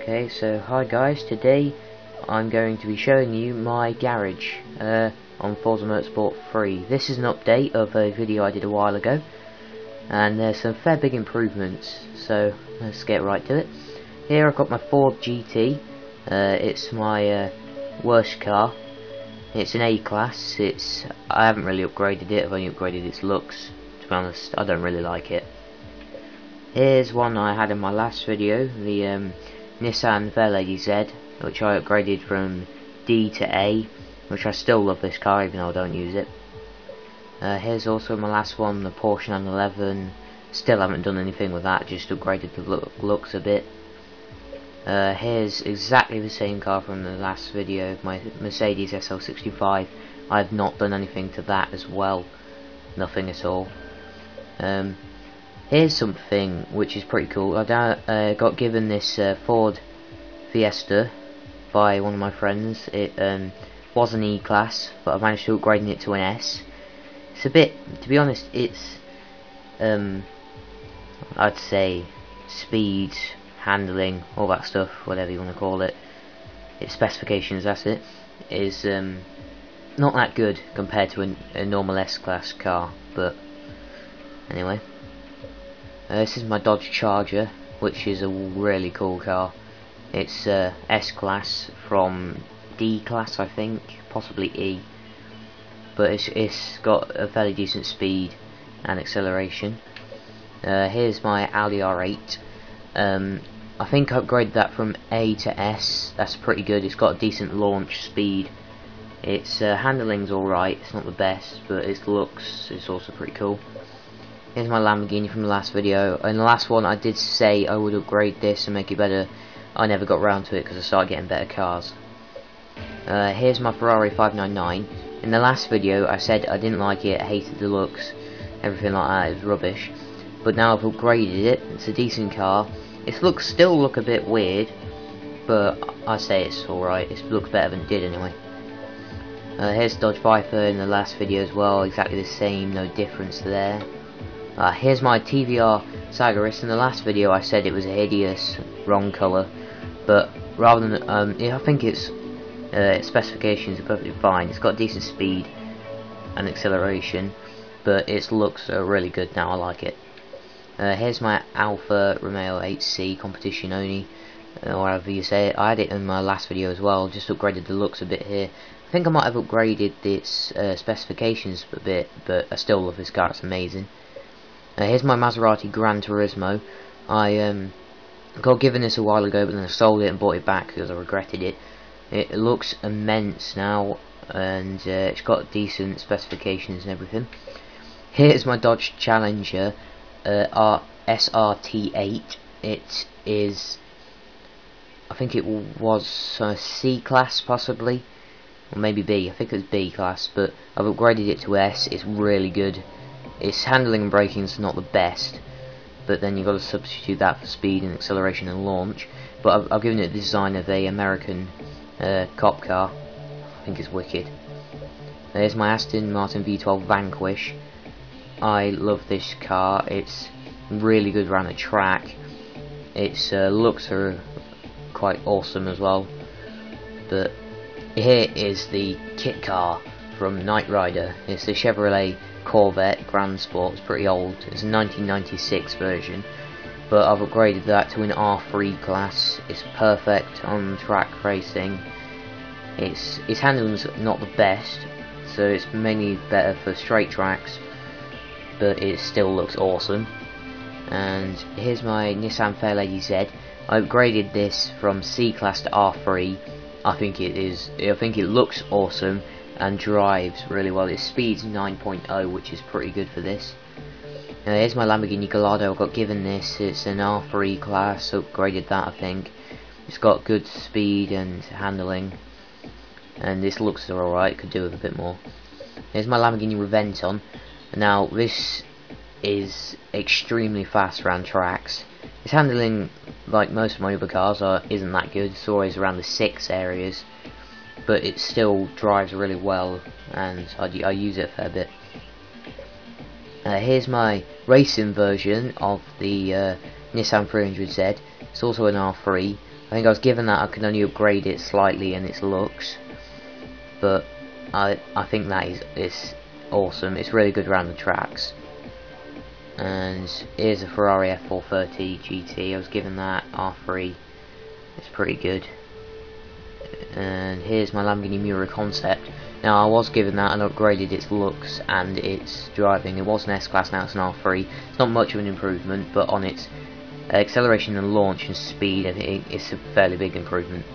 Okay, so hi guys, today I'm going to be showing you my garage on Forza Motorsport 3. This is an update of a video I did a while ago, and there's some fair big improvements, so let's get right to it. Here I've got my Ford GT. It's my worst car. It's an A-Class. I haven't really upgraded it, I've only upgraded its looks. To be honest, I don't really like it. Here's one I had in my last video, the Nissan Fairlady Z, which I upgraded from D to A, which I still love this car even though I don't use it. Here's also my last one, the Porsche 911. Still haven't done anything with that, just upgraded the looks a bit. Here's exactly the same car from the last video, my Mercedes SL65. I have not done anything to that as well, nothing at all. Here's something which is pretty cool. I got given this Ford Fiesta by one of my friends. It was an E-Class, but I managed to upgrade it to an S. It's a bit, to be honest, it's I'd say speed, handling, all that stuff, whatever you want to call it. Its specifications, that's it, is not that good compared to a normal S-Class car, but anyway. This is my Dodge Charger, which is a really cool car. It's S-Class from D-Class, I think, possibly E, but it's got a fairly decent speed and acceleration. Here's my Audi R8. I think I upgraded that from A to S. That's pretty good. It's got a decent launch speed. Its handling's alright, it's not the best, but its looks is also pretty cool. Here's my Lamborghini from the last video. In the last one I did say I would upgrade this and make it better. I never got around to it because I started getting better cars. Here's my Ferrari 599. In the last video I said I didn't like it, I hated the looks, everything like that, it was rubbish. But now I've upgraded it, it's a decent car. Its looks still look a bit weird, but I say it's alright, it looks better than it did anyway. Here's Dodge Viper in the last video as well, exactly the same, no difference there. Here's my TVR Sagaris. In the last video I said it was a hideous, wrong colour, but rather than, I think its specifications are perfectly fine. It's got decent speed and acceleration, but its looks are really good now, I like it. Here's my Alfa Romeo 8C competition only, or however you say it. I had it in my last video as well, just upgraded the looks a bit here. I think I might have upgraded its specifications a bit, but I still love this car, it's amazing. Here's my Maserati Gran Turismo. I got given this a while ago, but then I sold it and bought it back because I regretted it. It looks immense now, and it's got decent specifications and everything. Here's my Dodge Challenger SRT8. It is, I think it was C-Class possibly, or maybe B. I think it was B-Class, but I've upgraded it to S. It's really good. Its handling and braking is not the best, but then you've got to substitute that for speed and acceleration and launch. But I've given it the design of a American cop car. I think it's wicked. There's my Aston Martin V12 Vanquish. I love this car. It's really good around the track. Its looks are quite awesome as well. But here is the kit car from Knight Rider. It's the Chevrolet Corvette Grand Sport. It's pretty old. It's a 1996 version, but I've upgraded that to an R3 class. It's perfect on track racing. Its handling's not the best, so it's mainly better for straight tracks, but it still looks awesome. And here's my Nissan Fairlady Z. I upgraded this from C class to R3. I think it looks awesome and drives really well. Its speed's 9.0, which is pretty good for this. Here's my Lamborghini Gallardo. I got given this. It's an R3 class, upgraded that I think. It's got good speed and handling, and this looks alright, could do with a bit more. Here's my Lamborghini Reventon. Now this is extremely fast around tracks. Its handling, like most of my other cars, isn't that good. It's always around the 6 areas, but it still drives really well, and I use it a fair bit. Here's my racing version of the Nissan 300Z. It's also an R3. think I was given that I could only upgrade it slightly in its looks, but I think that is awesome. It's really good around the tracks. And here's a Ferrari F430 GT. I was given that R3. It's pretty good. And here's my Lamborghini Miura Concept. Now I was given that and upgraded its looks and its driving. It was an S-Class, now it's an R3. It's not much of an improvement, but on its acceleration and launch and speed, I think it's a fairly big improvement.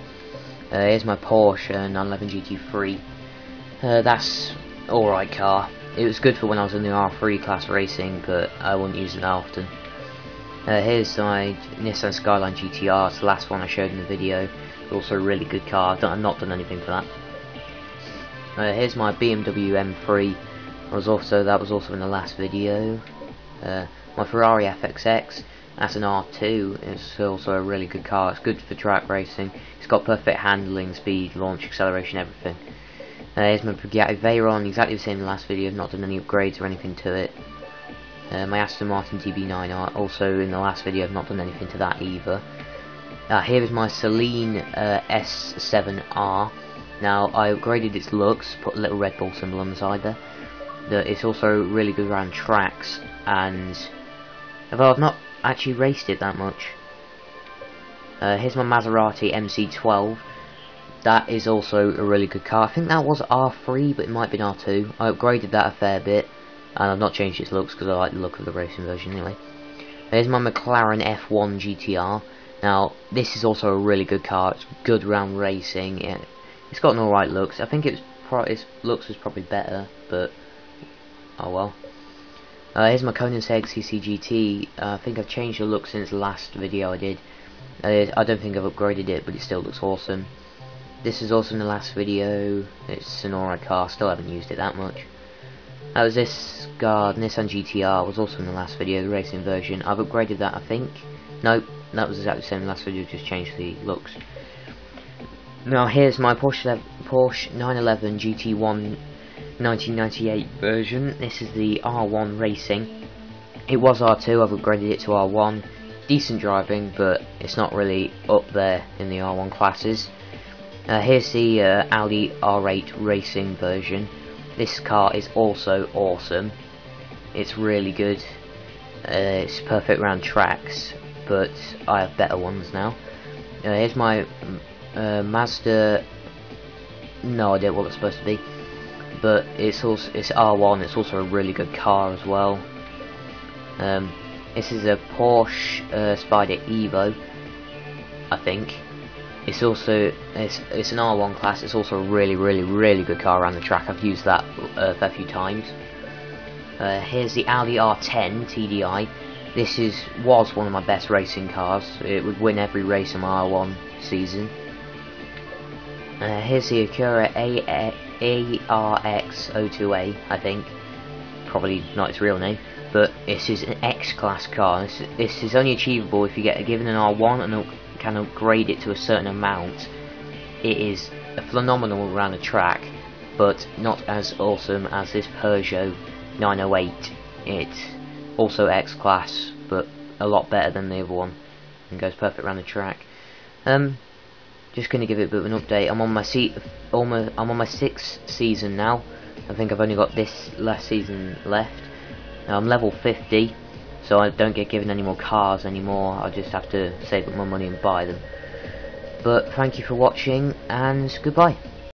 Here's my Porsche 911 GT3. That's alright car. It was good for when I was in the R3 class racing, but I wouldn't use it that often. Here's my Nissan Skyline GTR. It's the last one I showed in the video. It's also a really good car. I've not done anything for that. Here's my BMW M3. That was also in the last video. My Ferrari FXX. That's an R2. It's also a really good car. It's good for track racing. It's got perfect handling, speed, launch, acceleration, everything. Here's my Bugatti Veyron, exactly the same in the last video. I've not done any upgrades or anything to it. My Aston Martin DB9R, also in the last video. I've not done anything to that either. Here is my Celine S7R. Now I upgraded its looks, put a little Red Bull symbol on the side there. It's also really good around tracks, and although I've not actually raced it that much. Here's my Maserati MC12. That is also a really good car. I think that was R3, but it might be R2. I upgraded that a fair bit, and I've not changed its looks because I like the look of the racing version anyway. Here's my McLaren F1 GTR. Now this is also a really good car. It's good around racing. It's got an alright looks. I think its looks was probably better, but oh well. Here's my Koenigsegg CCGT. I think I've changed the look since the last video I did. I don't think I've upgraded it, but it still looks awesome. This is also in the last video. It's an alright car. Still haven't used it that much. That was this car, Nissan GTR. Was also in the last video, the racing version. I've upgraded that, I think. Nope, that was exactly the same in the last video. Just changed the looks. Now here's my Porsche 911 GT1 1998 version. This is the R1 Racing. It was R2, I've upgraded it to R1. Decent driving, but it's not really up there in the R1 classes. Here's the Audi R8 Racing version. This car is also awesome. It's really good. It's perfect around tracks, but I have better ones now. Here's my Mazda. No idea what it's supposed to be, but it's R1. It's also a really good car as well. This is a Porsche Spider Evo, I think. It's also it's an R1 class. It's also a really good car around the track. I've used that a fair few times. Here's the Audi R10 TDI. This was one of my best racing cars. It would win every race in my R1 season. Here's the Acura ARX02A, I think. Probably not its real name, but this is an X-Class car. This is only achievable if you get given an R1 and can upgrade it to a certain amount. It is phenomenal around the track, but not as awesome as this Peugeot 908. It's also X-Class, but a lot better than the other one, and goes perfect around the track. Just going to give it a bit of an update. I'm on my 6th season now. I think I've only got this last season left. Now I'm level 50, so I don't get given any more cars anymore. I just have to save up my money and buy them. But thank you for watching, and goodbye.